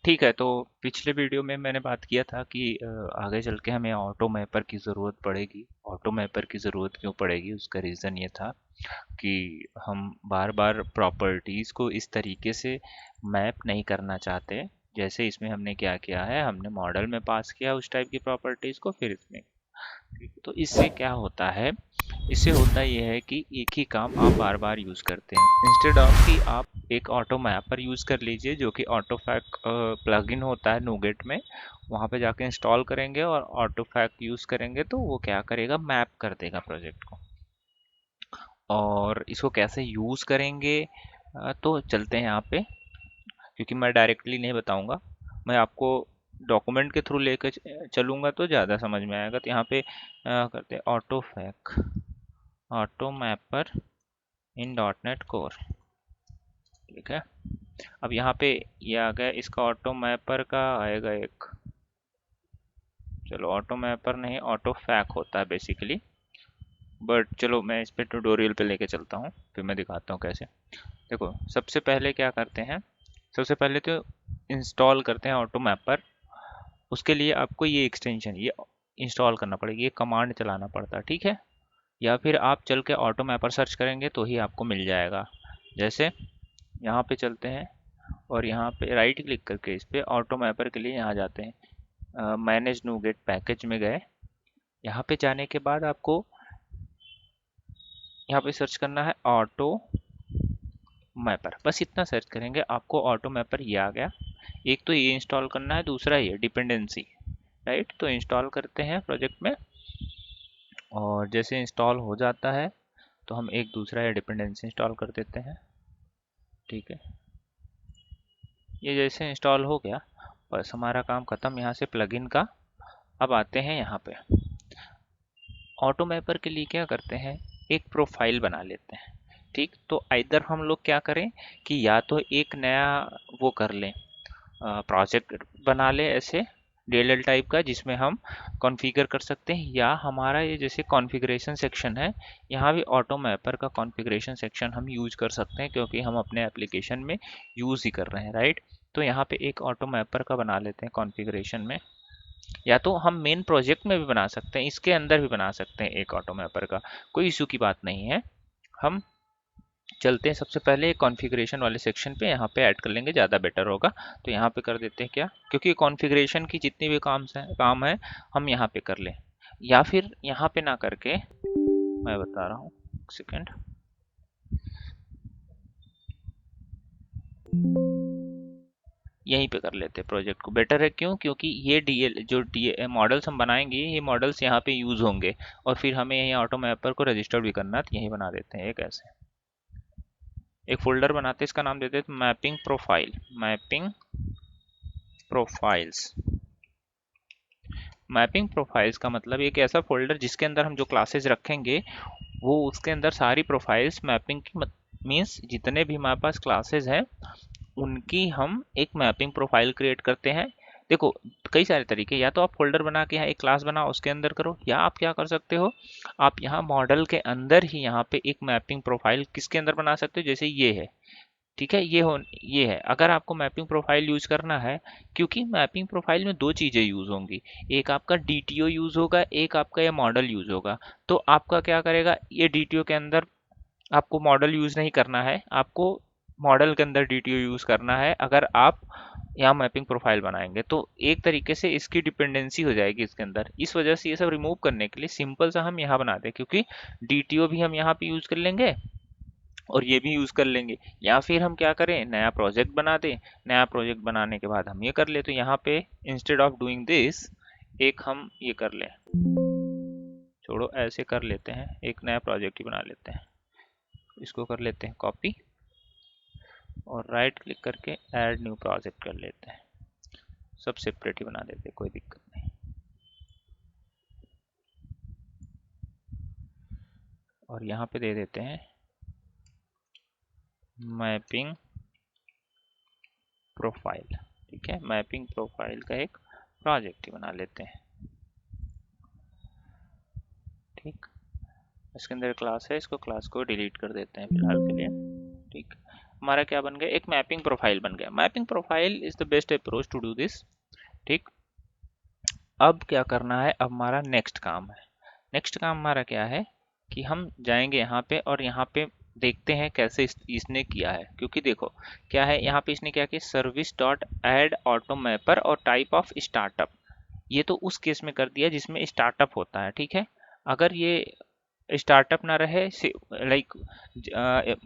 ठीक है, तो पिछले वीडियो में मैंने बात किया था कि आगे चल के हमें ऑटो मैपर की ज़रूरत पड़ेगी। ऑटो मैपर की ज़रूरत क्यों पड़ेगी, उसका रीज़न ये था कि हम बार बार प्रॉपर्टीज़ को इस तरीके से मैप नहीं करना चाहते। जैसे इसमें हमने क्या किया है, हमने मॉडल में पास किया उस टाइप की प्रॉपर्टीज़ को, फिर इसमें ठीक है। तो इससे क्या होता है, इससे होता ये है कि एक ही काम आप बार बार यूज़ करते हैं, इंस्टेड ऑफ कि आप एक ऑटो मैपर यूज़ कर लीजिए जो कि ऑटोफैक प्लगइन होता है नूगेट में। वहाँ पे जाके इंस्टॉल करेंगे और ऑटोफैक यूज़ करेंगे तो वो क्या करेगा, मैप कर देगा प्रोजेक्ट को। और इसको कैसे यूज़ करेंगे, तो चलते हैं यहाँ पे, क्योंकि मैं डायरेक्टली नहीं बताऊंगा, मैं आपको डॉक्यूमेंट के थ्रू लेकर चलूंगा तो ज़्यादा समझ में आएगा। तो यहाँ पे करते हैं ऑटोफैक, AutoMapper in dot net core. ठीक है, अब यहाँ पे ये आ गया, इसका ऑटो मैपर का आएगा एक, चलो ऑटो मैपर नहीं ऑटो फैक होता है बेसिकली, बट चलो मैं इस पे ट्यूटोरियल पे लेके चलता हूँ, फिर मैं दिखाता हूँ कैसे। देखो सबसे पहले क्या करते हैं, सबसे पहले तो इंस्टॉल करते हैं ऑटो मैपर। उसके लिए आपको ये एक्सटेंशन ये इंस्टॉल करना पड़ेगा, ये कमांड चलाना पड़ता है, ठीक है। या फिर आप चल के ऑटो मैपर सर्च करेंगे तो ही आपको मिल जाएगा। जैसे यहाँ पे चलते हैं और यहाँ पे राइट क्लिक करके इस पे ऑटो मैपर के लिए यहाँ जाते हैं, मैनेज नूगेट पैकेज में गए। यहाँ पे जाने के बाद आपको यहाँ पे सर्च करना है ऑटो मैपर, बस इतना सर्च करेंगे आपको ऑटो मैपर ये आ गया। एक तो ये इंस्टॉल करना है, दूसरा ये डिपेंडेंसी, राइट। तो इंस्टॉल करते हैं प्रोजेक्ट में, और जैसे इंस्टॉल हो जाता है तो हम एक दूसरा ये डिपेंडेंसी इंस्टॉल कर देते हैं। ठीक है, ये जैसे इंस्टॉल हो गया, बस हमारा काम खत्म यहाँ से प्लगइन का। अब आते हैं यहाँ पे ऑटो मैपर के लिए क्या करते हैं, एक प्रोफाइल बना लेते हैं। ठीक, तो इधर हम लोग क्या करें कि या तो एक नया वो कर लें, प्रोजेक्ट बना ले ऐसे डीएलएल टाइप का, जिसमें हम कॉन्फ़िगर कर सकते हैं, या हमारा ये जैसे कॉन्फ़िगरेशन सेक्शन है, यहाँ भी ऑटो मैपर का कॉन्फ़िगरेशन सेक्शन हम यूज कर सकते हैं, क्योंकि हम अपने एप्लीकेशन में यूज़ ही कर रहे हैं, राइट। तो यहाँ पे एक ऑटो मैपर का बना लेते हैं कॉन्फ़िगरेशन में, या तो हम मेन प्रोजेक्ट में भी बना सकते हैं, इसके अंदर भी बना सकते हैं एक ऑटो मैपर का, कोई इशू की बात नहीं है। हम चलते हैं सबसे पहले कॉन्फ़िगरेशन वाले सेक्शन पे, यहाँ पे ऐड कर लेंगे, ज़्यादा बेटर होगा। तो यहाँ पे कर देते हैं क्या, क्योंकि कॉन्फ़िगरेशन की जितनी भी काम है हम यहाँ पे कर लें, या फिर यहाँ पे ना करके मैं बता रहा हूँ, एक सेकेंड, यहीं पे कर लेते हैं प्रोजेक्ट को, बेटर है। क्यों, क्योंकि ये डीएल जो डी मॉडल्स हम बनाएंगे, ये मॉडल्स यहाँ पे यूज़ होंगे, और फिर हमें यहीं ऑटो मैपर को रजिस्टर भी करना है, तो यहीं बना देते हैं एक ऐसे, एक फोल्डर बनाते हैं, इसका नाम देते हैं mapping profile, mapping profiles. Mapping profiles का मतलब एक ऐसा फोल्डर जिसके अंदर हम जो क्लासेस रखेंगे, वो उसके अंदर सारी प्रोफाइल्स मैपिंग की मीन्स जितने भी हमारे पास क्लासेस हैं उनकी हम एक मैपिंग प्रोफाइल क्रिएट करते हैं। देखो कई सारे तरीके, या तो आप फोल्डर बना के यहाँ एक क्लास बनाओ उसके अंदर करो, या आप क्या कर सकते हो, आप यहाँ मॉडल के अंदर ही यहाँ पे एक मैपिंग प्रोफाइल किसके अंदर बना सकते हो, जैसे ये है, ठीक है। ये है, अगर आपको मैपिंग प्रोफाइल यूज करना है, क्योंकि मैपिंग प्रोफाइल में दो चीजें यूज होंगी, एक आपका डीटीओ यूज होगा, एक आपका ये मॉडल यूज होगा। तो आपका क्या करेगा, ये डीटीओ के अंदर आपको मॉडल यूज नहीं करना है, आपको मॉडल के अंदर डीटीओ यूज करना है। अगर आप यहाँ मैपिंग प्रोफाइल बनाएंगे तो एक तरीके से इसकी डिपेंडेंसी हो जाएगी इसके अंदर। इस वजह से ये सब रिमूव करने के लिए सिंपल सा हम यहाँ बना दें, क्योंकि डीटीओ भी हम यहाँ पे यूज कर लेंगे और ये भी यूज कर लेंगे। या फिर हम क्या करें, नया प्रोजेक्ट बना दें, नया प्रोजेक्ट बनाने के बाद हम ये कर ले, तो यहाँ पे इंस्टेड ऑफ डूइंग दिस एक हम ये कर लें, छोड़ो ऐसे कर लेते हैं, एक नया प्रोजेक्ट ही बना लेते हैं। इसको कर लेते हैं कॉपी, और राइट क्लिक करके ऐड न्यू प्रोजेक्ट कर लेते हैं, सब सेपरेट ही बना देते हैं, कोई दिक्कत नहीं। और यहाँ पे दे देते हैं मैपिंग प्रोफाइल, ठीक है। मैपिंग प्रोफाइल का एक प्रोजेक्ट ही बना लेते हैं, ठीक। इसके अंदर क्लास है, इसको क्लास को डिलीट कर देते हैं फिलहाल के लिए, ठीक। हमारा क्या बन गया, एक मैपिंग प्रोफाइल बन गया। Mapping profile is the best approach to do this. ठीक, अब क्या करना है, अब हमारा नेक्स्ट काम है। नेक्स्ट काम हमारा क्या है कि हम जाएंगे यहाँ पे और यहाँ पे देखते हैं कैसे इसने किया है। क्योंकि देखो क्या है, यहाँ पे इसने क्या किया, service dot add auto mapper और टाइप ऑफ स्टार्टअप, ये तो उस केस में कर दिया जिसमें स्टार्टअप होता है। ठीक है, अगर ये स्टार्टअप ना रहे, लाइक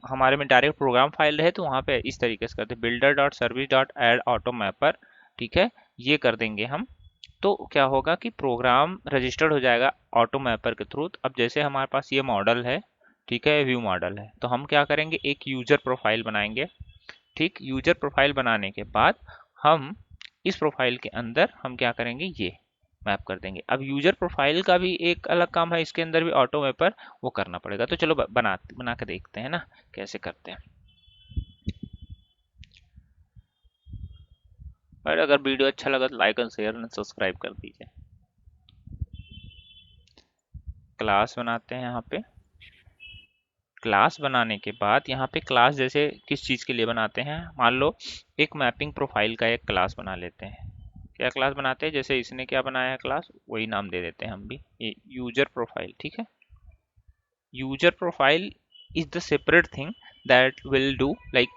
हमारे में डायरेक्ट प्रोग्राम फाइल रहे, तो वहाँ पे इस तरीके से करते, builder dot service dot add auto mapper. ठीक है, ये कर देंगे हम, तो क्या होगा कि प्रोग्राम रजिस्टर्ड हो जाएगा ऑटो मैपर के थ्रू। अब जैसे हमारे पास ये मॉडल है, ठीक है, व्यू मॉडल है, तो हम क्या करेंगे, एक यूजर प्रोफाइल बनाएंगे। ठीक, यूजर प्रोफाइल बनाने के बाद हम इस प्रोफाइल के अंदर हम क्या करेंगे, ये मैप कर देंगे। अब यूजर प्रोफाइल का भी एक अलग काम है, इसके अंदर भी ऑटो मैपर वो करना पड़ेगा। तो चलो बना के देखते हैं ना कैसे करते हैं। और अगर वीडियो अच्छा लगा तो लाइक और शेयर और सब्सक्राइब कर दीजिए। क्लास बनाते हैं यहाँ पे। क्लास बनाने के बाद यहाँ पे क्लास जैसे किस चीज़ के लिए बनाते हैं, मान लो एक मैपिंग प्रोफाइल का एक क्लास बना लेते हैं। क्या क्लास बनाते हैं, जैसे इसने क्या बनाया है क्लास, वही नाम दे देते हैं हम भी, ये यूजर प्रोफाइल। ठीक है, user profile is the separate thing that will do, like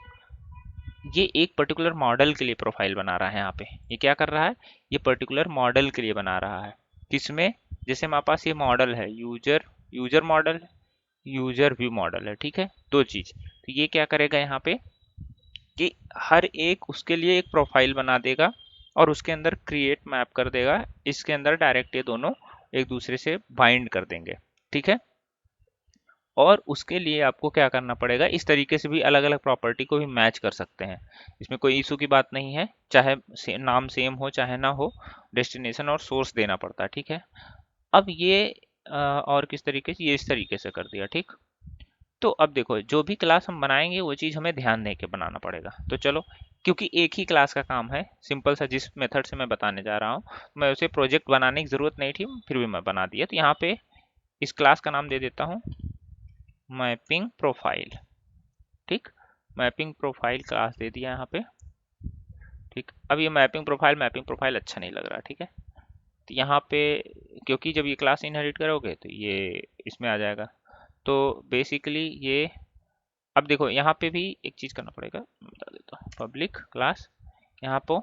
ये एक पर्टिकुलर मॉडल के लिए प्रोफाइल बना रहा है। यहाँ पे ये क्या कर रहा है, ये पर्टिकुलर मॉडल के लिए बना रहा है। किसमें, जैसे हमारे पास ये मॉडल है, user user model, user view model है। ठीक है, दो चीज। तो ये क्या करेगा यहाँ पे कि हर एक उसके लिए एक प्रोफाइल बना देगा और उसके अंदर क्रिएट मैप कर देगा। इसके अंदर डायरेक्ट ये दोनों एक दूसरे से बाइंड कर देंगे। ठीक है, और उसके लिए आपको क्या करना पड़ेगा, इस तरीके से भी अलग अलग प्रॉपर्टी को भी मैच कर सकते हैं। इसमें कोई इशू की बात नहीं है, चाहे नाम सेम हो चाहे ना हो, डेस्टिनेशन और सोर्स देना पड़ता है। ठीक है, अब ये और किस तरीके से, ये इस तरीके से कर दिया। ठीक, तो अब देखो जो भी क्लास हम बनाएंगे वो चीज़ हमें ध्यान दे के बनाना पड़ेगा। तो चलो, क्योंकि एक ही क्लास का काम है, सिंपल सा जिस मेथड से मैं बताने जा रहा हूँ, मैं उसे प्रोजेक्ट बनाने की ज़रूरत नहीं थी, फिर भी मैं बना दिया। तो यहाँ पे इस क्लास का नाम दे देता हूँ मैपिंग प्रोफाइल। ठीक, मैपिंग प्रोफाइल क्लास दे दिया यहाँ पे। ठीक, अब ये मैपिंग प्रोफाइल अच्छा नहीं लग रहा। ठीक है, तो यहाँ पे क्योंकि जब ये क्लास इनहेरिट करोगे तो ये इसमें आ जाएगा। तो बेसिकली ये, अब देखो यहाँ पे भी एक चीज करना पड़ेगा, मैं बता देता हूँ, पब्लिक क्लास यहाँ पे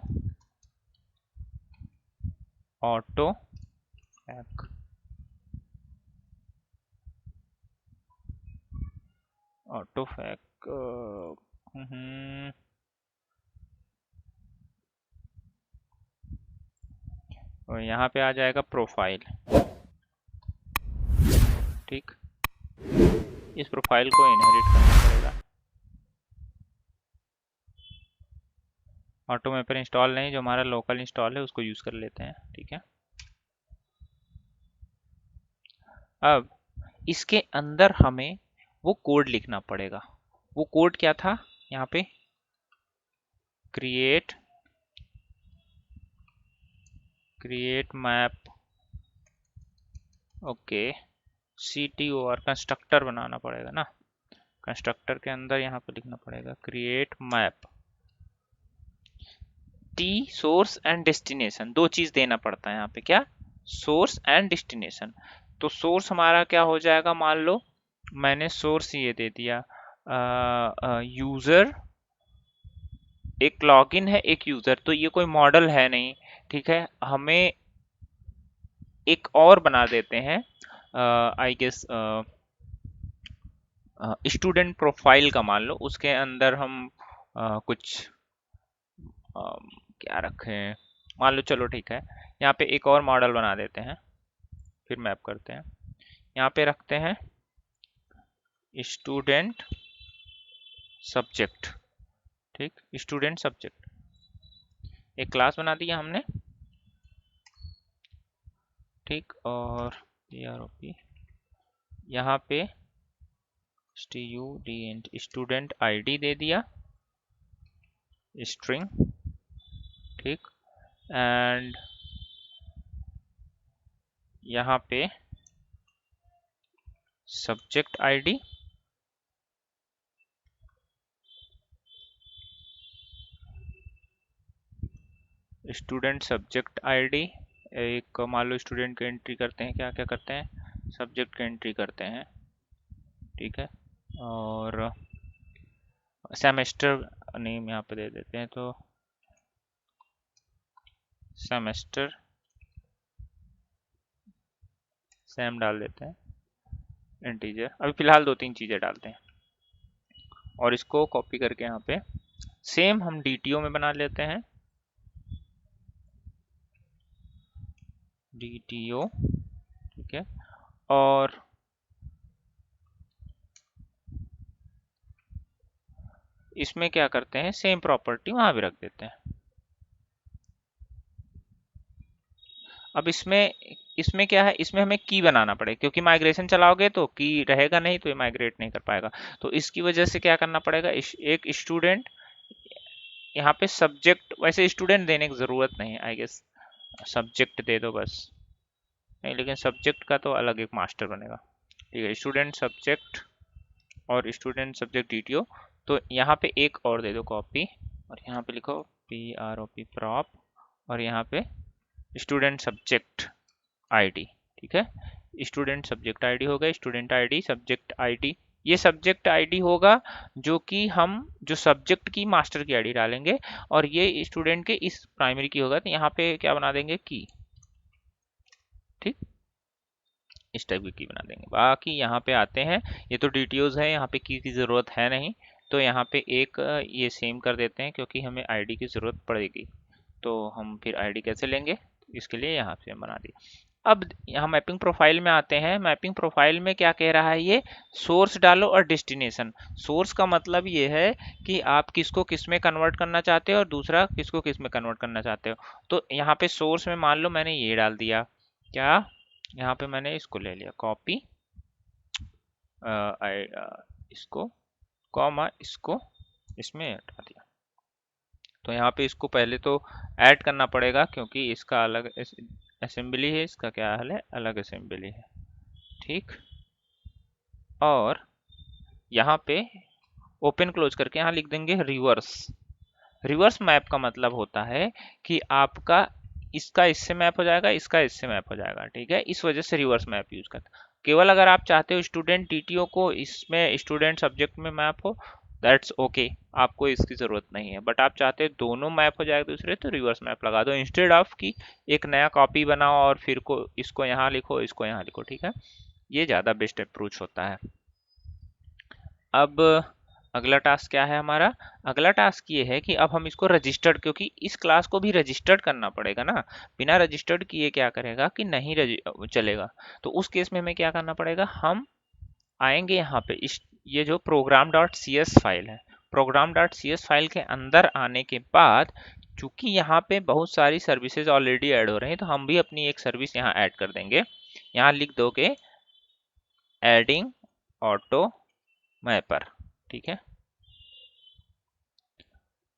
ऑटो फैक, ऑटो फैक और यहाँ पे आ जाएगा प्रोफाइल। ठीक, इस प्रोफाइल को इनहेरिट करना पड़ेगा। ऑटो मैपर इंस्टॉल नहीं, जो हमारा लोकल इंस्टॉल है उसको यूज कर लेते हैं। ठीक है, अब इसके अंदर हमें वो कोड लिखना पड़ेगा। वो कोड क्या था, यहाँ पे create create map, okay, CTOR constructor बनाना पड़ेगा ना। कंस्ट्रक्टर के अंदर यहाँ पे लिखना पड़ेगा create map, T source and destination, दो चीज देना पड़ता है यहाँ पे, क्या, सोर्स एंड डेस्टिनेशन। तो सोर्स हमारा क्या हो जाएगा, मान लो मैंने सोर्स ये दे दिया यूजर, एक लॉगिन है एक यूजर, तो ये कोई मॉडल है नहीं। ठीक है, हमें एक और बना देते हैं, आई गेस स्टूडेंट प्रोफाइल का, मान लो उसके अंदर हम कुछ क्या रखें, मान लो, चलो ठीक है, यहाँ पे एक और मॉडल बना देते हैं, फिर मैप करते हैं। यहाँ पे रखते हैं स्टूडेंट सब्जेक्ट। ठीक, स्टूडेंट सब्जेक्ट, एक क्लास बना दिया हमने। ठीक, और AROP यहाँ पे स्टूडेंट ID दे दिया, स्ट्रिंग। ठीक, एंड यहाँ पे subject ID student subject ID, एक मान लो स्टूडेंट की एंट्री करते हैं, क्या क्या करते हैं, सब्जेक्ट की एंट्री करते हैं, ठीक है। और सेमेस्टर नेम यहाँ पे दे देते हैं, तो सेमेस्टर सेम डाल देते हैं, इंटीजर। अभी फिलहाल दो तीन चीज़ें डालते हैं और इसको कॉपी करके यहाँ पे सेम हम डीटीओ में बना लेते हैं, डीटीओ, ठीक है। और इसमें क्या करते हैं, सेम प्रॉपर्टी वहां भी रख देते हैं। अब इसमें इसमें क्या है, इसमें हमें की बनाना पड़ेगा, क्योंकि माइग्रेशन चलाओगे तो की रहेगा नहीं, तो ये माइग्रेट नहीं कर पाएगा। तो इसकी वजह से क्या करना पड़ेगा, एक स्टूडेंट यहाँ पे सब्जेक्ट, वैसे स्टूडेंट देने की जरूरत नहीं है आई गेस, सब्जेक्ट दे दो बस, नहीं लेकिन सब्जेक्ट का तो अलग एक मास्टर बनेगा, ठीक है। स्टूडेंट सब्जेक्ट और स्टूडेंट सब्जेक्ट डीटीओ, तो यहाँ पे एक और दे दो कॉपी, और यहाँ पे लिखो PROP प्रॉप, और यहाँ पे स्टूडेंट सब्जेक्ट आईडी, ठीक है। स्टूडेंट सब्जेक्ट आईडी हो गया, स्टूडेंट आईडी सब्जेक्ट आईडी, ये सब्जेक्ट आईडी होगा जो कि हम जो सब्जेक्ट की मास्टर की आईडी डालेंगे, और ये स्टूडेंट के इस प्राइमरी की होगा, तो यहाँ पे क्या बना देंगे, की, ठीक, इस टाइप की बना देंगे। बाकी यहाँ पे आते हैं, ये तो डीटीओज है, यहाँ पे की ज़रूरत है नहीं, तो यहाँ पे एक ये सेम कर देते हैं, क्योंकि हमें आईडी की ज़रूरत पड़ेगी, तो हम फिर आईडी कैसे लेंगे, इसके लिए यहाँ से हम बना दिए। अब यहाँ मैपिंग प्रोफाइल में आते हैं। मैपिंग प्रोफाइल में क्या कह रहा है, ये सोर्स डालो और डेस्टिनेशन। सोर्स का मतलब ये है कि आप किसको किस में कन्वर्ट करना चाहते हो और दूसरा किसको किस में कन्वर्ट करना चाहते हो। तो यहाँ पे सोर्स में मान लो मैंने ये डाल दिया, क्या, यहाँ पे मैंने इसको ले लिया कॉपी, इसको कॉमा इसको इसमें हटा दिया। तो यहाँ पे इसको पहले तो ऐड करना पड़ेगा, क्योंकि इसका अलग असेंबली है, इसका क्या हाल है, अलग असेंबली है, ठीक। और यहाँ पे ओपन क्लोज करके यहाँ लिख देंगे रिवर्स। रिवर्स मैप का मतलब होता है कि आपका इसका इससे मैप हो जाएगा, इसका इससे मैप हो जाएगा, ठीक है। इस वजह से रिवर्स मैप यूज करते हैं। केवल अगर आप चाहते हो स्टूडेंट टीटीओ को इसमें स्टूडेंट सब्जेक्ट में मैप हो, दैट्स ओके, आपको इसकी जरूरत नहीं है। बट आप चाहते हो दोनों मैप हो जाएगा दूसरे, तो रिवर्स मैप लगा दो, इंस्टेड ऑफ कि एक नया कॉपी बनाओ और फिर को इसको यहाँ लिखो, इसको यहाँ लिखो, ठीक है। ये ज़्यादा बेस्ट अप्रोच होता है। अब अगला टास्क क्या है हमारा, अगला टास्क ये है कि अब हम इसको रजिस्टर्ड, क्योंकि इस क्लास को भी रजिस्टर्ड करना पड़ेगा ना, बिना रजिस्टर्ड किए क्या करेगा कि नहीं चलेगा। तो उस केस में हमें क्या करना पड़ेगा, हम आएंगे यहाँ पे ये जो program dot C S file है, program dot C S file के अंदर आने के बाद, चूंकि यहाँ पे बहुत सारी सर्विसेज ऑलरेडी ऐड हो रही हैं, तो हम भी अपनी एक सर्विस यहाँ ऐड कर देंगे। यहाँ लिख दोगे एडिंग ऑटो मैपर, ठीक है।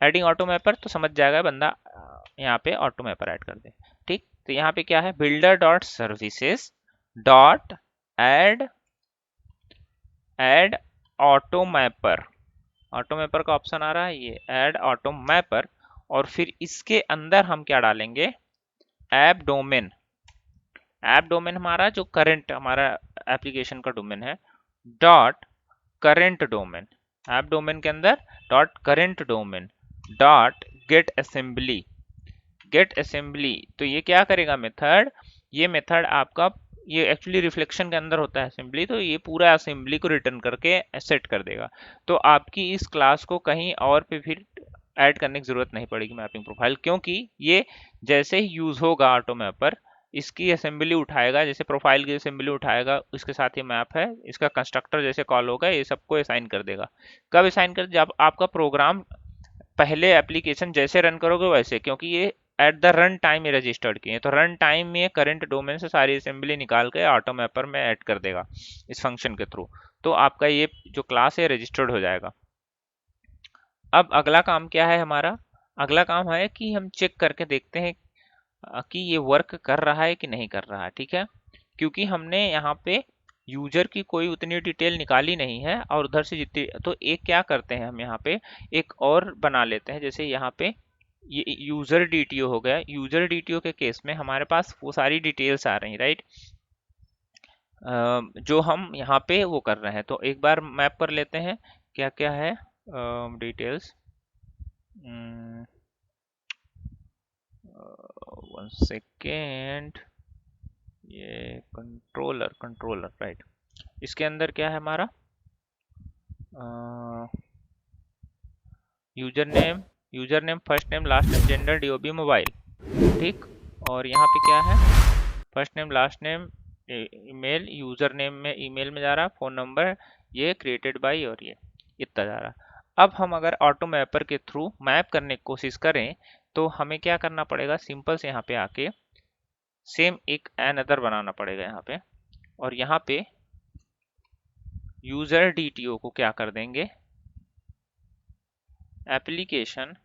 एडिंग ऑटो मैपर तो समझ जाएगा बंदा, यहाँ पे ऑटो मैपर ऐड कर दे, ठीक। तो यहाँ पे क्या है, builder dot services dot add add auto mapper, auto mapper का ऑप्शन आ रहा है, ये ऐड ऑटो मैपर। और फिर इसके अंदर हम क्या डालेंगे, ऐप डोमेन। ऐप डोमेन हमारा जो करंट हमारा एप्लीकेशन का डोमेन है, dot current domain, app domain के अंदर dot current domain dot get assembly. Get assembly, तो ये क्या करेगा मेथड, ये मेथड आपका ये एक्चुअली रिफ्लेक्शन के अंदर होता है असेंबली, तो ये पूरा असेंबली को रिटर्न करके सेट कर देगा। तो आपकी इस क्लास को कहीं और पे फिर ऐड करने की जरूरत नहीं पड़ेगी मैपिंग प्रोफाइल, क्योंकि ये जैसे ही यूज होगा ऑटो मैपर, इसकी असेंबली उठाएगा, जैसे प्रोफाइल की असेंबली उठाएगा, उसके साथ ही मैप है, इसका कंस्ट्रक्टर जैसे कॉल होगा, ये सबको असाइन कर देगा। कब असाइन कर, जब आपका प्रोग्राम पहले एप्लीकेशन जैसे रन करोगे वैसे, क्योंकि ये एट द रन टाइम ये रजिस्टर्ड किए, तो रन टाइम में करंट डोमेन से सारी असेंबली निकाल के ऑटो मैपर में ऐड कर देगा इस फंक्शन के थ्रू। तो आपका ये जो क्लास है रजिस्टर्ड हो जाएगा। अब अगला काम क्या है हमारा, अगला काम है कि हम चेक करके देखते हैं कि ये वर्क कर रहा है कि नहीं कर रहा है, ठीक है। क्योंकि हमने यहाँ पे यूजर की कोई उतनी डिटेल निकाली नहीं है, और उधर से जितनी, तो एक क्या करते हैं हम यहाँ पे एक और बना लेते हैं, जैसे यहाँ पे ये यूजर डीटीओ हो गया। यूजर डीटीओ के केस में हमारे पास वो सारी डिटेल्स आ रही, राइट, जो हम यहाँ पे वो कर रहे हैं। तो एक बार मैप कर लेते हैं क्या क्या है डिटेल्स। वन सेकेंड, ये कंट्रोलर कंट्रोलर राइट, इसके अंदर क्या है हमारा user name first name last name gender DOB mobile, ठीक। और यहाँ पे क्या है, first name last name email, user name में ईमेल में जा रहा, फोन नंबर ये क्रिएटेड बाय, और ये इतना जा रहा। अब हम अगर ऑटो मैपर के थ्रू मैप करने की कोशिश करें तो हमें क्या करना पड़ेगा, सिंपल से यहाँ पे आके सेम एक अनदर बनाना पड़ेगा यहाँ पे, और यहाँ पे यूजर डीटीओ को क्या कर देंगे, एप्लीकेशन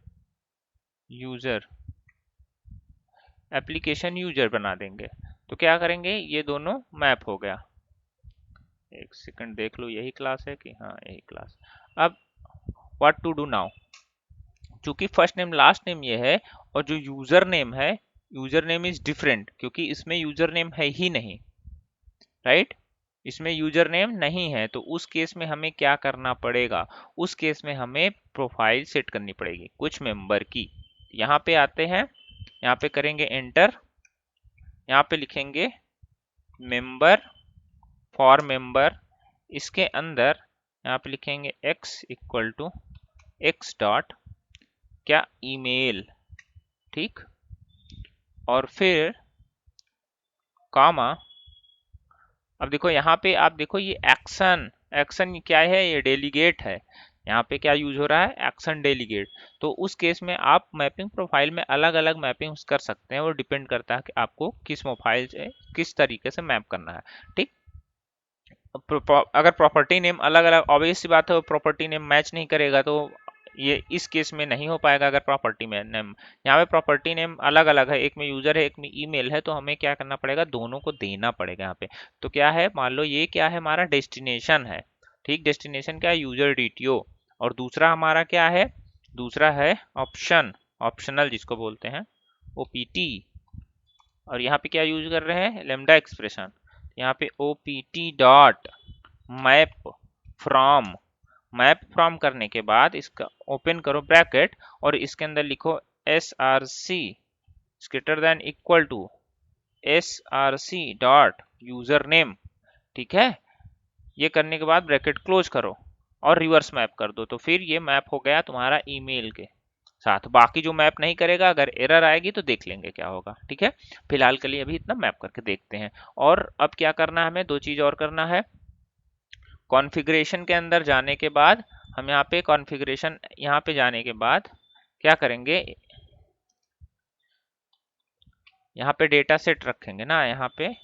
यूजर बना देंगे। तो क्या करेंगे, ये दोनों मैप हो गया। एक सेकंड देख लो यही क्लास है कि, हाँ यही क्लास। अब व्हाट टू डू नाउ, चूंकि फर्स्ट नेम लास्ट नेम ये है और जो यूजर नेम इज डिफरेंट, क्योंकि इसमें यूजर नेम है ही नहीं, राइट, इसमें यूजर नेम नहीं है। तो उस केस में हमें क्या करना पड़ेगा, उस केस में हमें प्रोफाइल सेट करनी पड़ेगी कुछ मेंबर की। यहाँ पे आते हैं, यहाँ पे करेंगे एंटर, यहाँ पे लिखेंगे मेंबर फॉर मेंबर, इसके अंदर यहाँ पे लिखेंगे x equal to x dot क्या ईमेल, ठीक, और फिर कामा। अब देखो यहाँ पे आप देखो ये एक्शन क्या है, ये डेलीगेट है। यहाँ पे क्या यूज हो रहा है, एक्शन डेलीगेट। तो उस केस में आप मैपिंग प्रोफाइल में अलग अलग मैपिंग कर सकते हैं, वो डिपेंड करता है कि आपको किस प्रोफाइल से किस तरीके से मैप करना है, ठीक। अगर प्रॉपर्टी नेम अलग अलग, ऑब्वियस सी बात है, प्रॉपर्टी नेम मैच नहीं करेगा तो ये इस केस में नहीं हो पाएगा। अगर प्रॉपर्टी में नेम, यहाँ पे प्रॉपर्टी नेम अलग अलग है, एक में यूजर है एक में ईमेल है, तो हमें क्या करना पड़ेगा, दोनों को देना पड़ेगा यहाँ पे। तो क्या है, मान लो ये क्या है, हमारा डेस्टिनेशन है, ठीक, डेस्टिनेशन क्या है, यूजर डीटीओ। और दूसरा हमारा क्या है, दूसरा है ऑप्शनल जिसको बोलते हैं ओपीटी। और यहाँ पे क्या यूज कर रहे हैं, लेमडा एक्सप्रेशन। यहाँ पे ओपीटी डॉट मैप फ्रॉम करने के बाद इसका ओपन करो ब्रैकेट, और इसके अंदर लिखो src greater than equal to src dot user name, ठीक है। ये करने के बाद ब्रैकेट क्लोज करो और रिवर्स मैप कर दो, तो फिर ये मैप हो गया तुम्हारा ईमेल के साथ। बाकी जो मैप नहीं करेगा, अगर एरर आएगी तो देख लेंगे क्या होगा, ठीक है। फिलहाल के लिए अभी इतना मैप करके देखते हैं। और अब क्या करना है, हमें दो चीज और करना है। कॉन्फ़िगरेशन के अंदर जाने के बाद हम यहाँ पे कॉन्फ़िगरेशन, यहाँ पे जाने के बाद क्या करेंगे, यहाँ पे डेटा सेट रखेंगे ना, यहाँ पे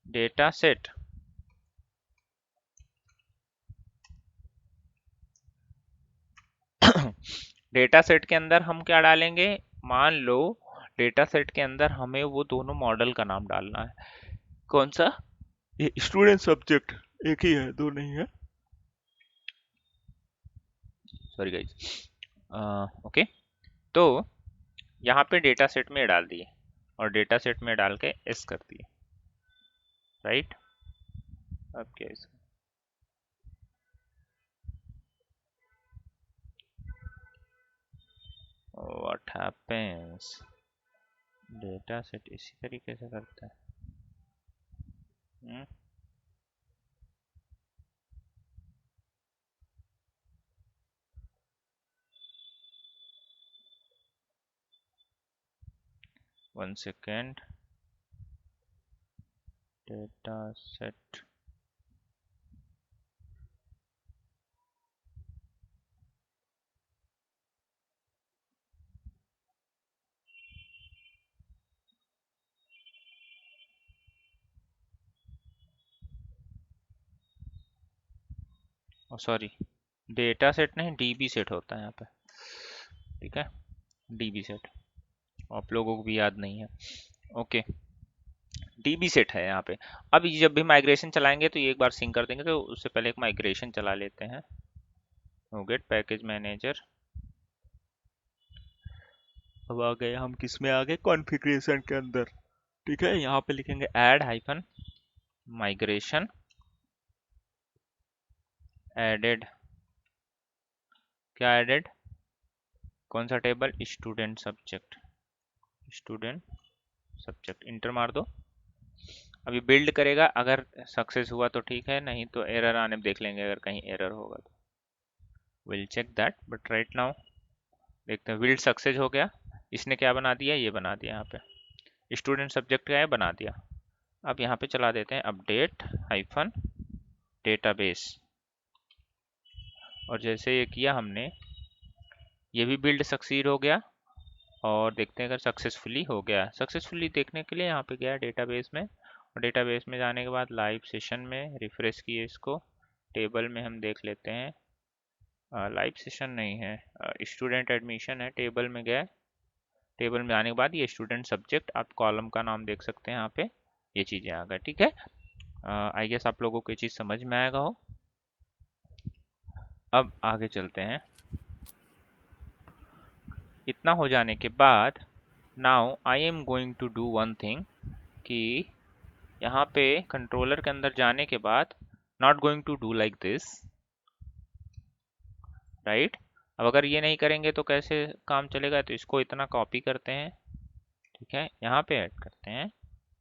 डेटा सेट, डेटा सेट के अंदर हम क्या डालेंगे, मान लो डेटा सेट के अंदर हमें वो दोनों मॉडल का नाम डालना है। कौन सा, ये स्टूडेंट सब्जेक्ट एक ही है, दो नहीं है, सॉरी गाइस। ओके, तो यहाँ पे डेटा सेट में डाल दिए और डेटा सेट में डाल के एस कर दिए, राइट। अब क्या इसका, व्हाट हैपेंस, डेटा सेट इसी तरीके से करते हैं। One second, data set, sorry data set नहीं, डीबी सेट होता है यहाँ पे, ठीक है, डीबी सेट, आप लोगों को भी याद नहीं है, ओके। डीबी सेट है यहाँ पे। अब जब भी माइग्रेशन चलाएंगे तो ये एक बार सिंक कर देंगे, तो उससे पहले एक माइग्रेशन चला लेते हैं। गेट पैकेज मैनेजर, अब आ गए हम किस में आ गए, कॉन्फ़िगरेशन के अंदर। ठीक है, यहाँ पे लिखेंगे ऐड हाइफन माइग्रेशन एडेड। क्या एडेड, कौन सा table, student subject, student subject, inter मार दो। अभी बिल्ड करेगा, अगर सक्सेस हुआ तो ठीक है, नहीं तो एरर आने देख लेंगे, अगर कहीं एरर होगा तो will check that, but right now देखते हैं। बिल्ड सक्सेस हो गया, इसने क्या बना दिया, ये बना दिया, यहाँ पे स्टूडेंट सब्जेक्ट क्या है बना दिया। अब यहाँ पे चला देते हैं अपडेट हाइफन डेटाबेस, और जैसे ये किया हमने, ये भी बिल्ड सक्सीड हो गया। और देखते हैं अगर सक्सेसफुली हो गया। सक्सेसफुली देखने के लिए यहाँ पे गया डेटाबेस में, और डेटाबेस में जाने के बाद लाइव सेशन में रिफ्रेश किए इसको, टेबल में हम देख लेते हैं, लाइव सेशन नहीं है, स्टूडेंट एडमिशन है, टेबल में गए, टेबल में आने के बाद ये स्टूडेंट सब्जेक्ट, आप कॉलम का नाम देख सकते हैं यहाँ पे, ये चीज़ें आ गए। ठीक है, आई गेस आप लोगों को ये चीज़ समझ में आएगा हो। अब आगे चलते हैं। इतना हो जाने के बाद now I am going to do one thing, कि यहाँ पे कंट्रोलर के अंदर जाने के बाद not going to do like this, right. अब अगर ये नहीं करेंगे तो कैसे काम चलेगा, तो इसको इतना कॉपी करते हैं, ठीक है, यहाँ पे ऐड करते हैं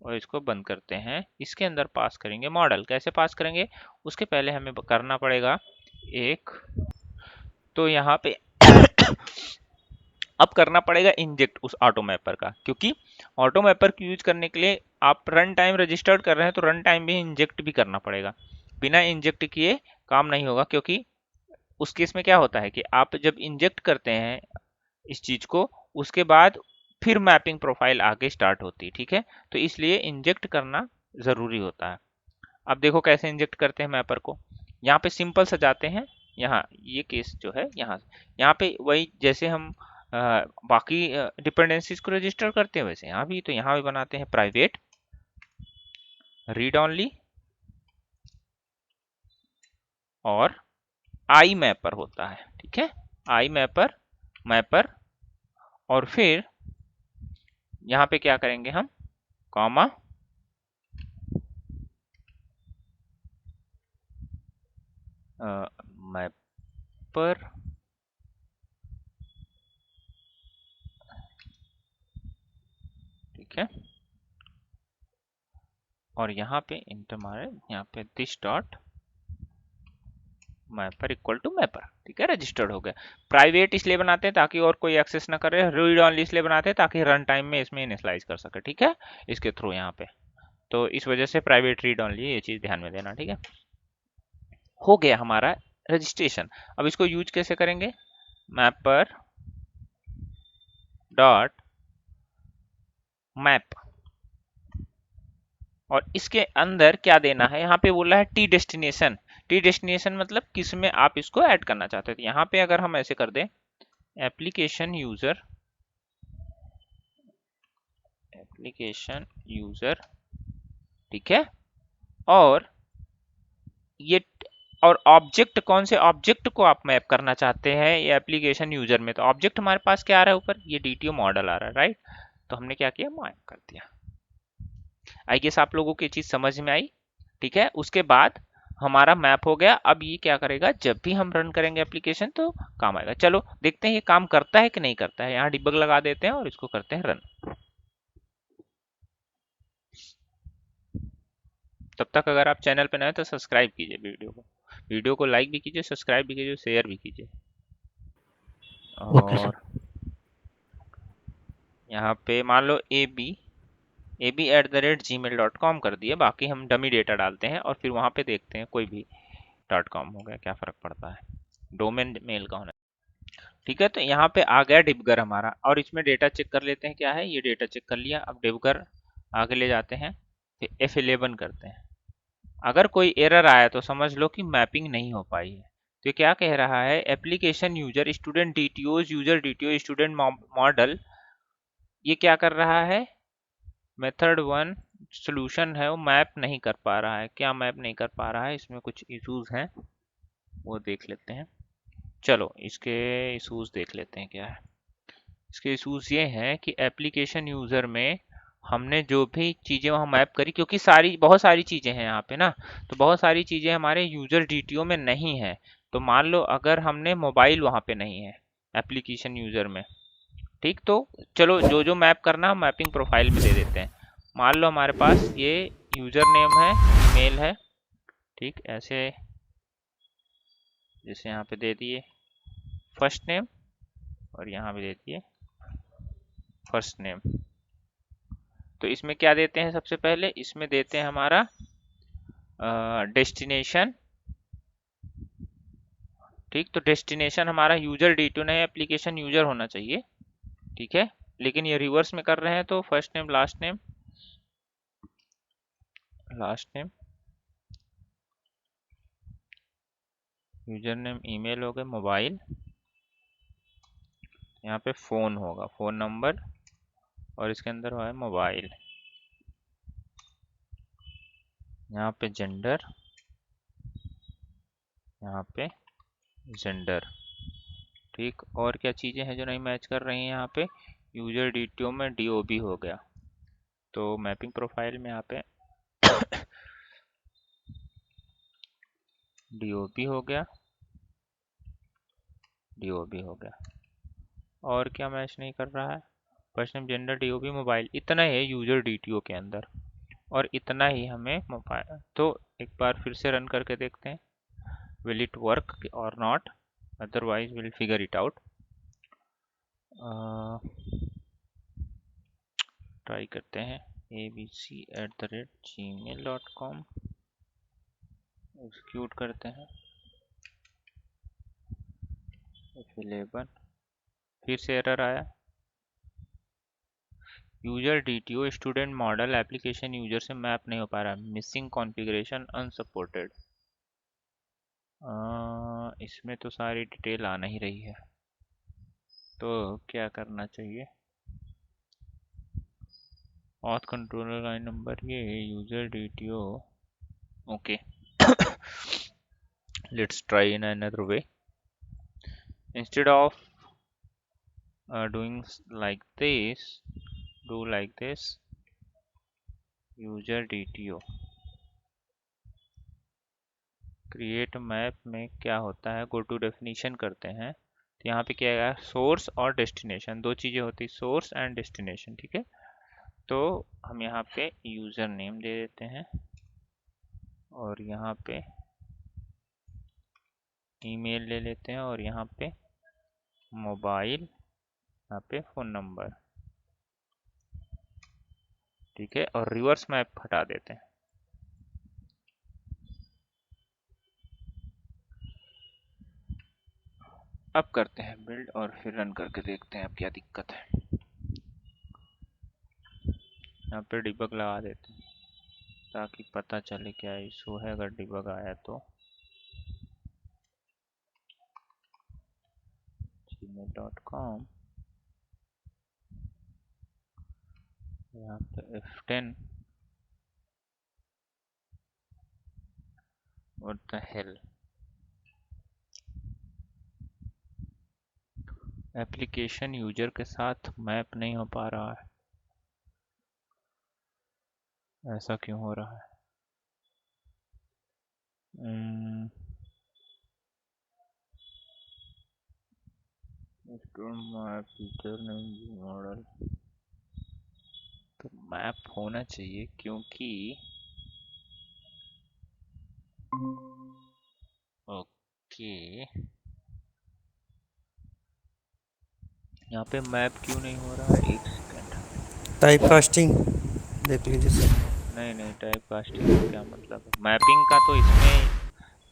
और इसको बंद करते हैं। इसके अंदर पास करेंगे मॉडल। कैसे पास करेंगे, उसके पहले हमें करना पड़ेगा एक, तो यहाँ पे अब करना पड़ेगा इंजेक्ट उस ऑटो मैपर का, क्योंकि ऑटो मैपर को यूज करने के लिए आप रन टाइम रजिस्टर्ड कर रहे हैं तो रन टाइम भी इंजेक्ट भी करना पड़ेगा। बिना इंजेक्ट किए काम नहीं होगा, क्योंकि उस केस में क्या होता है कि आप जब इंजेक्ट करते हैं इस चीज को, उसके बाद फिर मैपिंग प्रोफाइल आगे स्टार्ट होती है। ठीक है, तो इसलिए इंजेक्ट करना जरूरी होता है। अब देखो कैसे इंजेक्ट करते हैं मैपर को, यहाँ पे सिंपल सा जाते हैं, यहाँ ये केस जो है, यहाँ पे वही जैसे हम बाकी डिपेंडेंसीज को रजिस्टर करते हैं वैसे यहाँ भी, तो यहाँ भी बनाते हैं प्राइवेट रीड ऑनली और आई मैपर होता है। ठीक है, आई मैपर मैपर, और फिर यहाँ पे क्या करेंगे हम, कॉमा मैपर, ठीक है, और यहाँ पे इंटर मारे, यहाँ पे this dot mapper equal to mapper. ठीक है, रजिस्टर्ड हो गया। प्राइवेट इसलिए बनाते हैं ताकि और कोई एक्सेस ना करे, रीड ऑनली इसलिए बनाते हैं ताकि रन टाइम में इसमें इनिशियलाइज कर सके। ठीक है, इसके थ्रू यहाँ पे, तो इस वजह से प्राइवेट रीड ऑनली, ये चीज ध्यान में देना। ठीक है, हो गया हमारा रजिस्ट्रेशन। अब इसको यूज कैसे करेंगे, मैपर डॉट मैप, और इसके अंदर क्या देना है, यहाँ पे बोला है टी डेस्टिनेशन। टी डेस्टिनेशन मतलब किस में आप इसको ऐड करना चाहते हैं। तो यहाँ पे अगर हम ऐसे कर दें एप्लीकेशन यूजर, एप्लीकेशन यूजर, ठीक है, और ये, और ऑब्जेक्ट, कौन से ऑब्जेक्ट को आप मैप करना चाहते हैं ये एप्लीकेशन यूजर में, तो ऑब्जेक्ट हमारे पास क्या आ रहा है ऊपर, ये डीटीओ मॉडल आ रहा है, राइट। तो हमने क्या किया, मैप कर दिया। आई गेस आप लोगों को ये चीज समझ में आई। ठीक है, उसके बाद हमारा मैप हो गया। अब ये क्या करेगा, जब भी हम रन करेंगे एप्लीकेशन तो काम आएगा। चलो देखते हैं ये काम करता है कि नहीं करता है। यहाँ डिबग लगा देते हैं और इसको करते हैं रन। तब तक अगर आप चैनल पे नए तो सब्सक्राइब कीजिए, वीडियो को लाइक भी कीजिए, सब्सक्राइब भी कीजिए, शेयर भी कीजिए। Okay sir. और यहाँ पे मान लो ab@gmail.com कर दिए, बाकी हम डमी डेटा डालते हैं और फिर वहाँ पे देखते हैं कोई भी .com हो गया, क्या फर्क पड़ता है, डोमेन मेल का होना। ठीक है, तो यहाँ पे आ गया डिबगर हमारा, और इसमें डेटा चेक कर लेते हैं क्या है, ये डेटा चेक कर लिया। अब डिबगर आगे ले जाते हैं, फिर F11 करते हैं। अगर कोई एरर आया तो समझ लो कि मैपिंग नहीं हो पाई है। तो ये क्या कह रहा है, application user student DTO, user DTO student model, ये क्या कर रहा है, मेथड वन सोल्यूशन है वो मैप नहीं कर पा रहा है। क्या मैप नहीं कर पा रहा है, इसमें कुछ इश्यूज हैं, वो देख लेते हैं। चलो इसके इश्यूज देख लेते हैं क्या है। इसके इशूज ये हैं कि एप्लीकेशन यूजर में हमने जो भी चीजें वहाँ मैप करी, क्योंकि बहुत सारी चीजें हैं यहाँ पे ना, तो बहुत सारी चीजें हमारे यूजर डीटीओ में नहीं है। तो मान लो अगर हमने मोबाइल वहाँ पे नहीं है एप्लीकेशन यूजर में, ठीक, तो चलो जो जो मैप करना हम मैपिंग प्रोफाइल में दे देते हैं। मान लो हमारे पास ये यूजर नेम है, ईमेल है, ठीक, ऐसे जैसे यहाँ पे दे दिए फर्स्ट नेम, और यहाँ पे दे दिए फर्स्ट नेम। तो इसमें क्या देते हैं, सबसे पहले इसमें देते हैं हमारा डेस्टिनेशन, ठीक। तो डेस्टिनेशन हमारा यूजर डी2 नहीं, एप्लीकेशन यूजर होना चाहिए, ठीक है। लेकिन ये रिवर्स में कर रहे हैं, तो first name last name, last name, user name email हो गए, मोबाइल, यहाँ पे फ़ोन होगा, फ़ोन नंबर, और इसके अंदर हुआ है मोबाइल, यहाँ पे जेंडर, यहाँ पे जेंडर, ठीक। और क्या चीज़ें हैं जो नहीं मैच कर रही हैं, यहाँ पे यूजर डीटीओ में डीओबी हो गया। तो मैपिंग प्रोफाइल में यहाँ पे डीओबी हो गया, डीओबी हो गया। और क्या मैच नहीं कर रहा है, first name gender DOB mobile, इतना है यूजर डीटीओ के अंदर, और इतना ही हमें मोबाइल। तो एक बार फिर से रन करके देखते हैं, विल इट वर्क और not, otherwise will figure it out. Try करते हैं, abc@gmail.com, एग्जीक्यूट करते हैं, F11, फिर से एरर आया, user DTO student model application user से मैप नहीं हो पा रहा, मिसिंग कॉन्फ़िगरेशन अनसपोर्टेड। इसमें तो सारी डिटेल आ नहीं रही है, तो क्या करना चाहिए, ऑथ कंट्रोलर लाइन नंबर ये user DTO, okay. Let's try in another way, instead of doing like this, do like this, user dto create map में क्या होता है, गो टू डेफिनेशन करते हैं, तो यहाँ पे क्या है, सोर्स और डेस्टिनेशन, दो चीज़ें होती, सोर्स एंड डेस्टिनेशन, ठीक है। तो हम यहाँ पे यूज़र नेम दे देते हैं, और यहाँ पे ईमेल ले लेते हैं, और यहाँ पे मोबाइल, यहाँ पे फ़ोन नंबर, ठीक है, और रिवर्स मैप हटा देते हैं। अब करते हैं बिल्ड, और फिर रन करके देखते हैं अब क्या दिक्कत है। यहाँ पे डिबग लगा देते हैं ताकि पता चले क्या इशू है, अगर डिबग आया तो। gmail.com, यहाँ पे F10, what the hell, application user के साथ मैप नहीं हो पा रहा है, ऐसा क्यों हो रहा है। मॉडल तो मैप होना चाहिए, क्योंकि ओके, यहाँ पे मैप क्यों नहीं हो रहा है, एक सेकंड, टाइप कास्टिंग देख लीजिए सर। नहीं नहीं, टाइप कास्टिंग का क्या मतलब है, मैपिंग का तो इसमें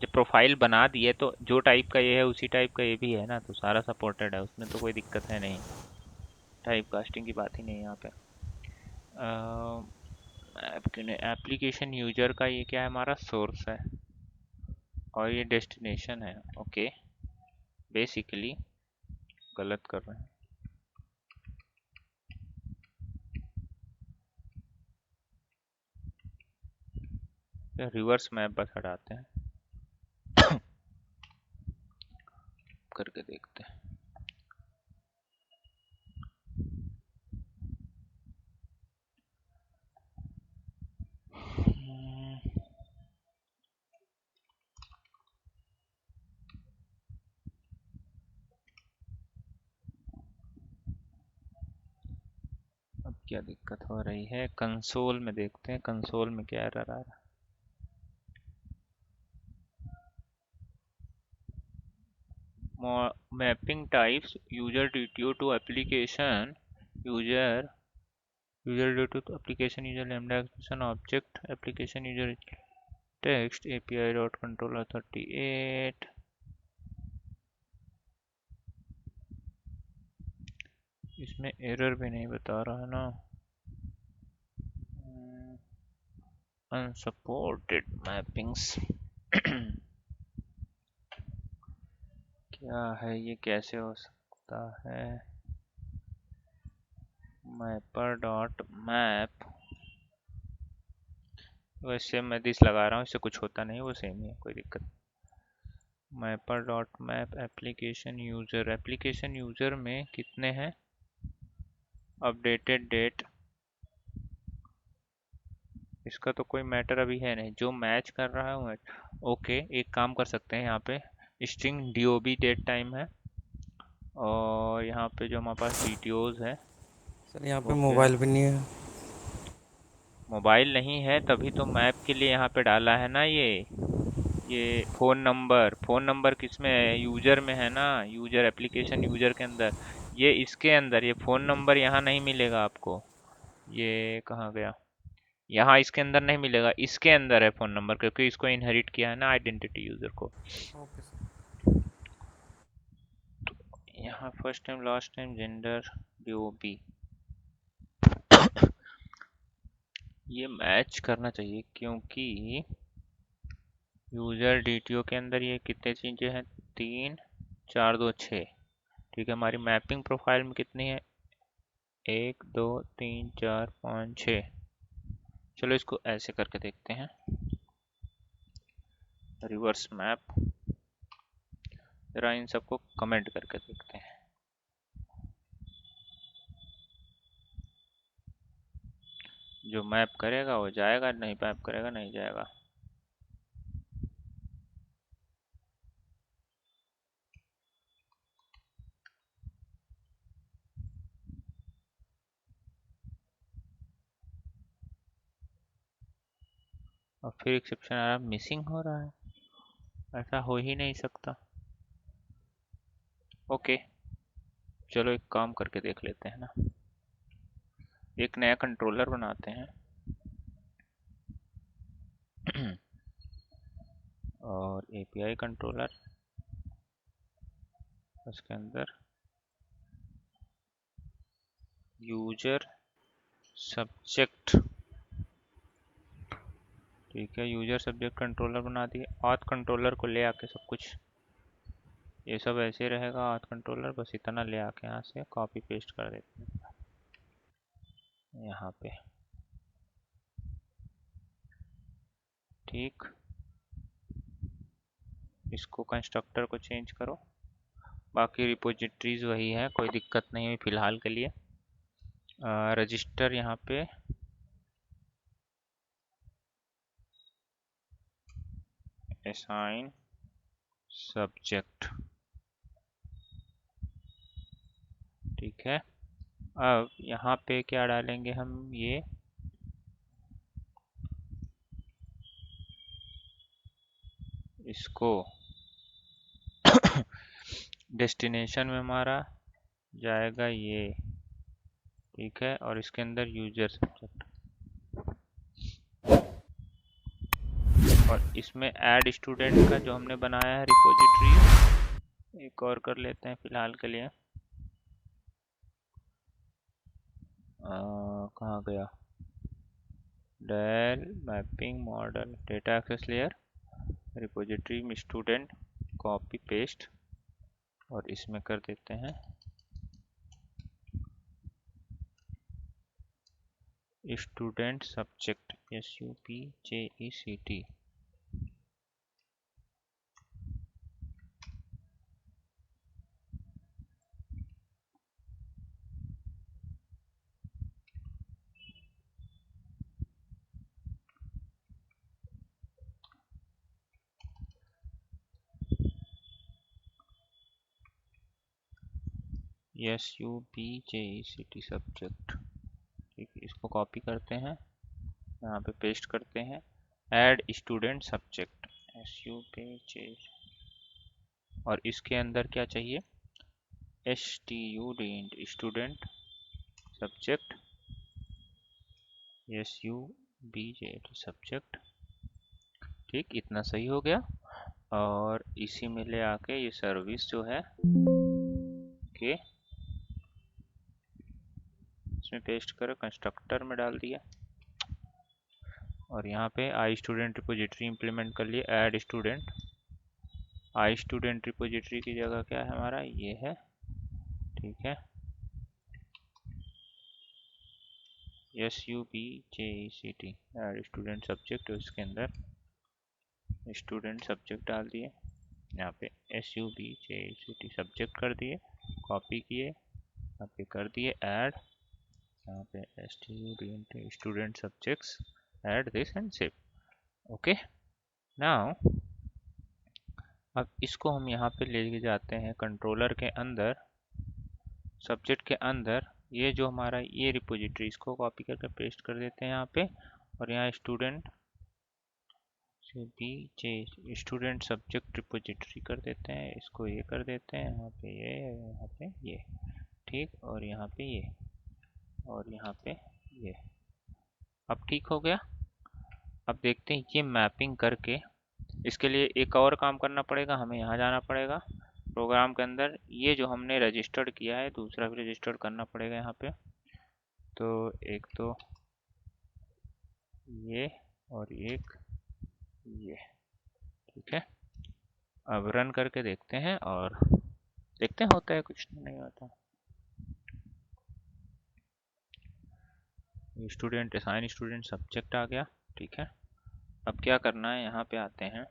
जब प्रोफाइल बना दिए तो जो टाइप का ये है उसी टाइप का ये भी है ना, तो सारा सपोर्टेड है, उसमें तो कोई दिक्कत है नहीं, टाइप कास्टिंग की बात ही नहीं है यहाँ पे। एप्लीकेशन यूजर का ये क्या है, हमारा सोर्स है, और ये डेस्टिनेशन है, ओके। बेसिकली गलत कर रहे हैं, रिवर्स मैप बस हटाते हैं, करके देखते हैं। क्या दिक्कत हो रही है? कंसोल में देखते हैं, कंसोल में क्या एरर आ रहा है। Mapping types user DTO to application user user DTO to application user lambda expression object application user text API dot controller 38। इसमें एरर भी नहीं बता रहा है ना। Unsupported mappings. क्या है ये, कैसे हो सकता है? मैपर डॉट मैप, वैसे मैं दिस लगा रहा हूँ, इससे कुछ होता नहीं, वो सेम ही है, कोई दिक्कत। Mapper dot map application user में कितने हैं? अपडेटेड डेट, इसका तो कोई मैटर अभी है नहीं, जो मैच कर रहा है वो। ओके, एक काम कर सकते हैं, यहाँ पे स्ट्रिंग DOB डेट टाइम है, और यहाँ पे जो हमारे पास DTOs है सर यहाँ पे वो क्या है? मोबाइल भी नहीं है। मोबाइल नहीं है तभी तो मैप के लिए यहाँ पे डाला है ना ये फोन नंबर किस में है? यूजर में है ना, यूजर एप्लीकेशन यूजर के अंदर। ये इसके अंदर ये फोन नंबर यहाँ नहीं मिलेगा आपको। ये कहाँ गया? यहाँ इसके अंदर नहीं मिलेगा, इसके अंदर है फोन नंबर, क्योंकि इसको इनहेरिट किया है ना आइडेंटिटी यूजर को। Okay sir. यहाँ first time last time gender DOB, ये मैच करना चाहिए, क्योंकि यूजर DTO के अंदर ये कितने चीजें हैं? 3 4 2 6। ठीक है, हमारी मैपिंग प्रोफाइल में कितनी है? 1 2 3 4 5 6। चलो इसको ऐसे करके देखते हैं, रिवर्स मैप। जरा इन सबको कमेंट करके देखते हैं। जो मैप करेगा वो जाएगा, नहीं मैप करेगा नहीं जाएगा। और फिर एक्सेप्शन आ रहा, मिसिंग हो रहा है। ऐसा हो ही नहीं सकता। ओके, चलो एक काम करके देख लेते हैं ना, एक नया कंट्रोलर बनाते हैं। और API कंट्रोलर, उसके अंदर यूजर सब्जेक्ट। ठीक है, यूजर सब्जेक्ट कंट्रोलर बना दिए। ऑथ कंट्रोलर को ले आके सब कुछ, ये सब ऐसे ही रहेगा। ऑथ कंट्रोलर बस इतना ले आके यहाँ से कॉपी पेस्ट कर देते हैं यहाँ पे। ठीक, इसको कंस्ट्रक्टर को चेंज करो, बाकी रिपोजिटरीज वही है, कोई दिक्कत नहीं हुई फिलहाल के लिए। रजिस्टर यहाँ पे असाइन सब्जेक्ट। ठीक है, अब यहाँ पे क्या डालेंगे हम? ये इसको डेस्टिनेशन में हमारा जाएगा ये। ठीक है, और इसके अंदर यूजर सब्जेक्ट, और इसमें ऐड स्टूडेंट का जो हमने बनाया है रिपोजिटरी, एक और कर लेते हैं फिलहाल के लिए। कहाँ गया? DAL mapping model data access layer repository में स्टूडेंट, कॉपी पेस्ट, और इसमें कर देते हैं student subject SUBJECT। SUBJECT subject. इसको कॉपी करते हैं, यहाँ पे पेस्ट करते हैं। ऐड स्टूडेंट सब्जेक्ट, SUPJ, और इसके अंदर क्या चाहिए, स्टूडेंट सब्जेक्ट, SUBJ सब्जेक्ट। ठीक, इतना सही हो गया। और इसी में ले आके ये सर्विस जो है के इसमें पेस्ट कर कंस्ट्रक्टर में डाल दिया, और यहाँ पे आई स्टूडेंट रिपोजिटरी इंप्लीमेंट कर लिए। Add student, I student repository की जगह क्या है हमारा, ये है। ठीक है, SUBJECT, ऐड स्टूडेंट सब्जेक्ट, उसके अंदर स्टूडेंट सब्जेक्ट डाल दिए, यहाँ पे SUBJECT सब्जेक्ट कर दिए, कॉपी किए, यहाँ पे कर दिए ऐड, यहाँ पे student subjects, add this and save. Okay, now अब इसको हम यहाँ पे लेके जाते हैं कंट्रोलर के अंदर, सब्जेक्ट के अंदर। ये जो हमारा ये रिपोजिटरी, इसको कॉपी करके पेस्ट कर देते हैं यहाँ पे, और यहाँ स्टूडेंट स्टूडेंट सब्जेक्ट रिपोजिटरी कर देते हैं, इसको ये कर देते हैं, यहाँ पे ये, यहाँ पे ये। ठीक, और यहाँ पे ये, और यहाँ पे ये। अब ठीक हो गया। अब देखते हैं ये मैपिंग करके, इसके लिए एक और काम करना पड़ेगा, हमें यहाँ जाना पड़ेगा प्रोग्राम के अंदर। ये जो हमने रजिस्टर्ड किया है, दूसरा भी रजिस्टर्ड करना पड़ेगा यहाँ पे। तो एक तो ये, और एक ये। ठीक है, अब रन करके देखते हैं, और देखते हैं होता है कुछ नहीं होता। स्टूडेंट असाइन स्टूडेंट सब्जेक्ट आ गया। ठीक है, अब क्या करना है, यहाँ पे आते हैं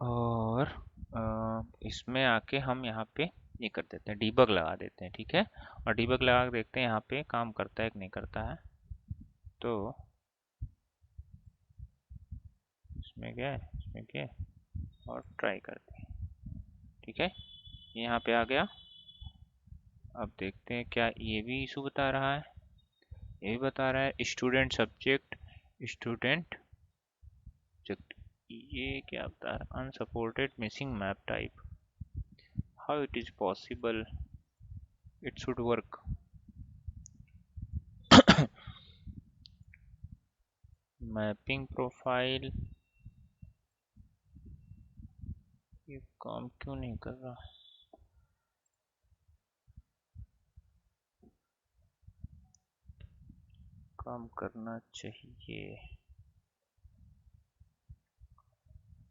और इसमें आके हम यहाँ पे ये कर देते हैं, डीबग लगा देते हैं। ठीक है, और डीबग लगा के देखते हैं यहाँ पे काम करता है कि नहीं करता है। तो इसमें गए, इसमें गए और ट्राई करते हैं। ठीक है, यहाँ पे आ गया। अब देखते हैं क्या ये भी इशू बता रहा है, ये भी बता रहा है स्टूडेंट सब्जेक्ट, स्टूडेंट सब्जेक्ट। ये क्या बता रहा है, unsupported missing map type, how it is possible, it should work. Mapping profile, ये काम क्यों नहीं कर रहा, काम करना चाहिए।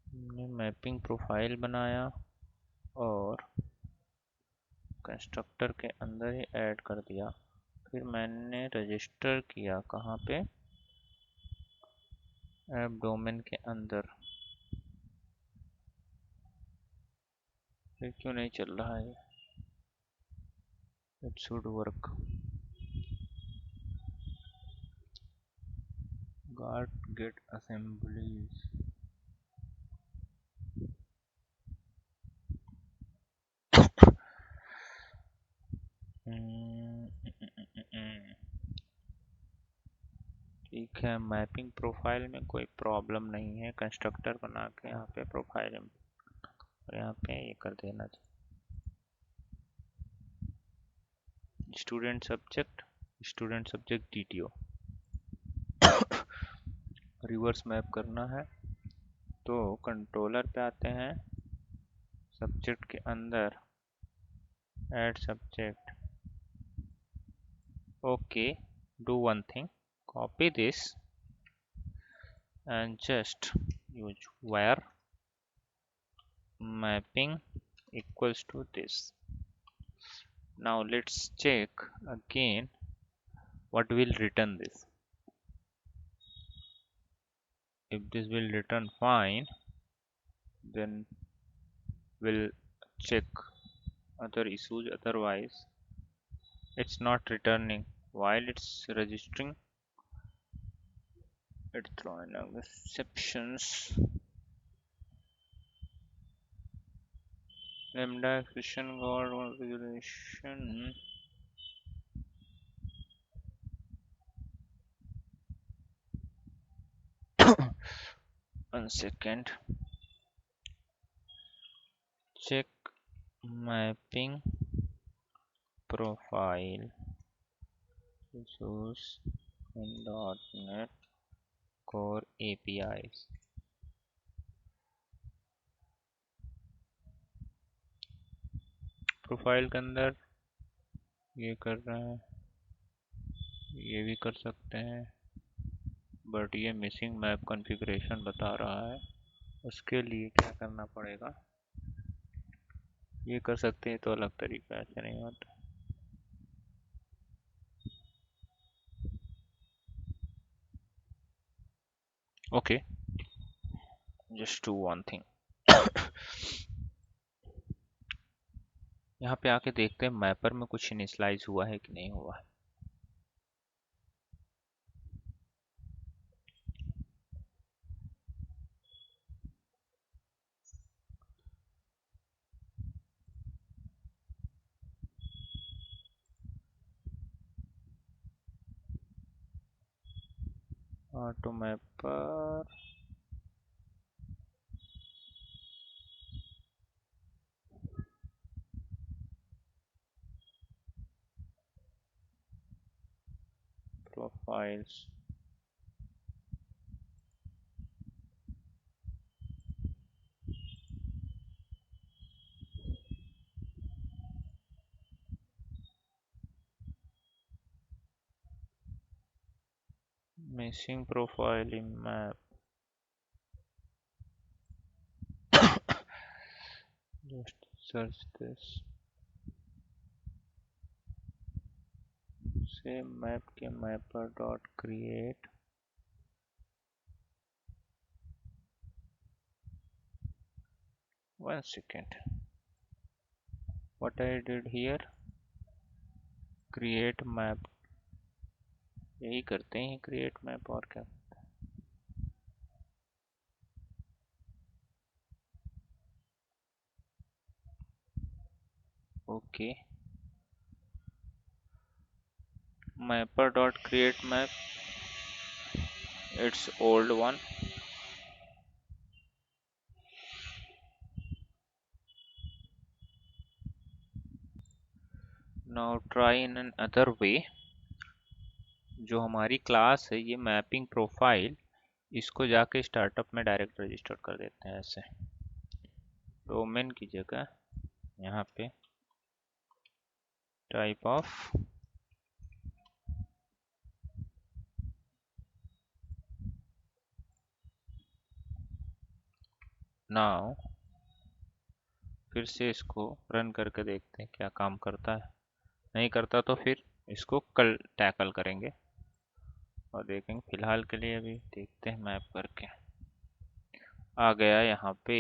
हमने मैपिंग प्रोफाइल बनाया और कंस्ट्रक्टर के अंदर ही ऐड कर दिया, फिर मैंने रजिस्टर किया कहाँ पे, ऐप डोमेन के अंदर, फिर क्यों नहीं चल रहा है। It should work, guard get assemblies. ठीक है, मैपिंग प्रोफाइल में कोई प्रॉब्लम नहीं है, कंस्ट्रक्टर बना के यहाँ पे प्रोफाइल में, और यहाँ पे ये कर देना चाहिए, student subject DTO। Reverse map करना है तो कंट्रोलर पे आते हैं, सब्जेक्ट के अंदर add subject. Okay, do one thing, copy this and just use where mapping equals to this. Now let's check again what will return this. If this will return fine, then we'll check other issues, otherwise it's not returning while it's registering, it's throwing exceptions. Lambda expression guard configuration, one second, check mapping profile resource in .NET Core APIs। Profile के अंदर ये कर रहे हैं, ये भी कर सकते हैं, बट ये मिसिंग मैप कॉन्फ़िगरेशन बता रहा है। उसके लिए क्या करना पड़ेगा, ये कर सकते हैं तो अलग तरीका, ऐसे नहीं होता। Okay, just do one thing. यहाँ पे आके देखते हैं मैपर में कुछ इनिशियलाइज हुआ है कि नहीं हुआ है। Auto mapper profiles, missing profile in map, just search this, say map के mapper dot create, one second, what I did here, create map, यही करते हैं create map, और क्या। Okay, mapper dot create map, it's old one, now try in another way। जो हमारी class है ये मैपिंग प्रोफाइल, इसको जाके स्टार्टअप में डायरेक्ट रजिस्टर कर देते हैं। ऐसे डोमेन की जगह यहाँ पे टाइप ऑफ नाउ, फिर से इसको रन करके देखते हैं क्या काम करता है। नहीं करता तो फिर इसको कल टैकल करेंगे और देखेंगे। फिलहाल के लिए अभी देखते हैं मैप करके। आ गया यहाँ पे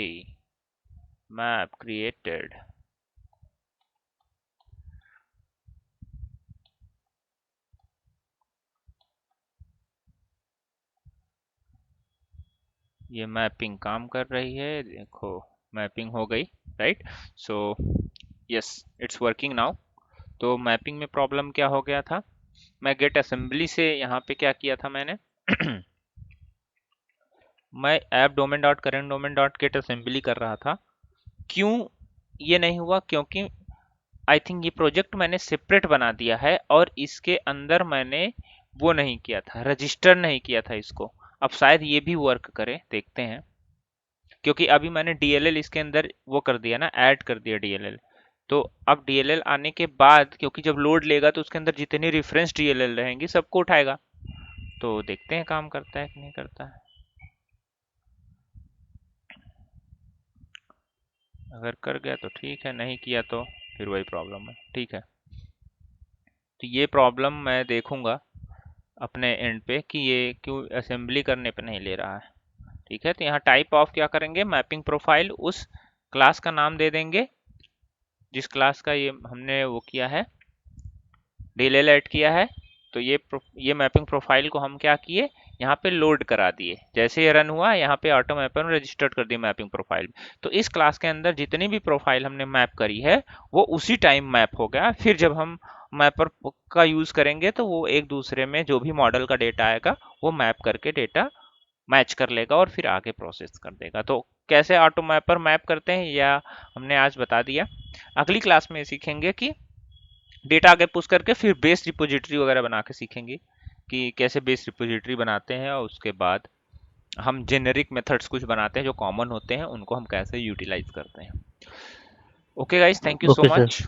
मैप क्रिएटेड, ये मैपिंग काम कर रही है, देखो मैपिंग हो गई, right. So yes, it's working now. तो मैपिंग में प्रॉब्लम क्या हो गया था, मैं गेट असेंबली से यहाँ पे क्या किया था मैंने मैं app domain dot current domain dot get assembly कर रहा था। क्यों ये नहीं हुआ, क्योंकि आई थिंक ये प्रोजेक्ट मैंने सेपरेट बना दिया है और इसके अंदर मैंने वो नहीं किया था, रजिस्टर नहीं किया था इसको। अब शायद ये भी वर्क करे, देखते हैं। क्योंकि अभी मैंने डीएलएल इसके अंदर वो कर दिया ना, ऐड कर दिया डीएलएल। तो अब डीएलएल आने के बाद, क्योंकि जब लोड लेगा तो उसके अंदर जितनी रेफरेंस डीएलएल रहेंगी सबको उठाएगा। तो देखते हैं काम करता है कि नहीं करता है। अगर कर गया तो ठीक है, नहीं किया तो फिर वही प्रॉब्लम है। ठीक है, तो ये प्रॉब्लम मैं देखूंगा अपने एंड पे कि ये क्यों असेंबली करने पे नहीं ले रहा है। ठीक है, तो यहाँ टाइप ऑफ क्या करेंगे, मैपिंग प्रोफाइल, उस क्लास का नाम दे देंगे जिस क्लास का ये हमने वो किया है, डीएलएल ऐड किया है। तो ये मैपिंग प्रोफाइल को हम क्या किए, यहाँ पे लोड करा दिए। जैसे ये रन हुआ, यहाँ पे ऑटो मैपर में रजिस्टर्ड कर दिया मैपिंग प्रोफाइल। तो इस क्लास के अंदर जितनी भी प्रोफाइल हमने मैप करी है वो उसी टाइम मैप हो गया। फिर जब हम मैपर का यूज करेंगे तो वो एक दूसरे में जो भी मॉडल का डेटा आएगा वो मैप करके डेटा मैच कर लेगा और फिर आगे प्रोसेस कर देगा। तो कैसे ऑटो मैपर मैप करते हैं या हमने आज बता दिया। अगली क्लास में सीखेंगे कि डेटा आगे पुश करके फिर बेस रिपोजिटरी वगैरह बना के सीखेंगे कि कैसे बेस रिपोजिटरी बनाते हैं, और उसके बाद हम जेनेरिक मेथड्स कुछ बनाते हैं जो कॉमन होते हैं, उनको हम कैसे यूटिलाइज करते हैं। Okay guys, thank you so okay sir. Much.